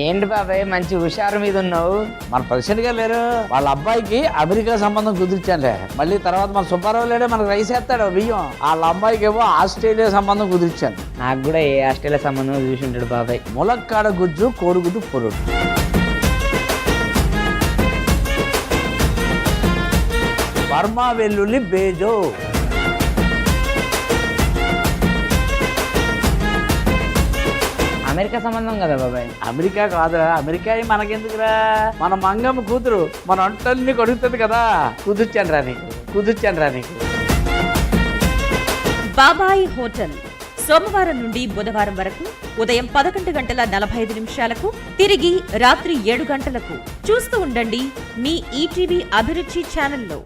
ఏంటి బాబాయ్ మంచి హుషారు మీద ఉన్నావు? మన ప్రెసిడెంట్ గారు లేరు, వాళ్ళ అబ్బాయికి అమెరికా సంబంధం కుదిర్చానులే. మళ్ళీ తర్వాత మన సుబ్బారావు లేడే మనకు రైస్ వేస్తాడు బియ్యం. వాళ్ళ అమ్మాయికి ఏమో ఆస్ట్రేలియా సంబంధం కుదిర్చాను. నాకు కూడా ఏ ఆస్ట్రేలియా సంబంధం చూసి ఉంటాడు బాబాయ్. ములక్కాడ గుజ్జు కోడిగుడ్డు పొరుడు. బర్మా వెల్లుల్లి బేజో. అమెరికా సంబంధం కదా బాబాయ్? అమెరికా కాదురా, అమెరికా మనకెందుకురా, మన మంగమ్మ కూతురు మన అంటల్ని కొడుకుతుంది కదా. కుదిర్చాను రా నీకు. బాబాయ్ హోటల్ సోమవారం నుండి బుధవారం వరకు ఉదయం 11:45 తిరిగి రాత్రి 7 గంటలకు. చూస్తూ ఉండండి మీ ఈటీవీ అభిరుచి ఛానల్లో.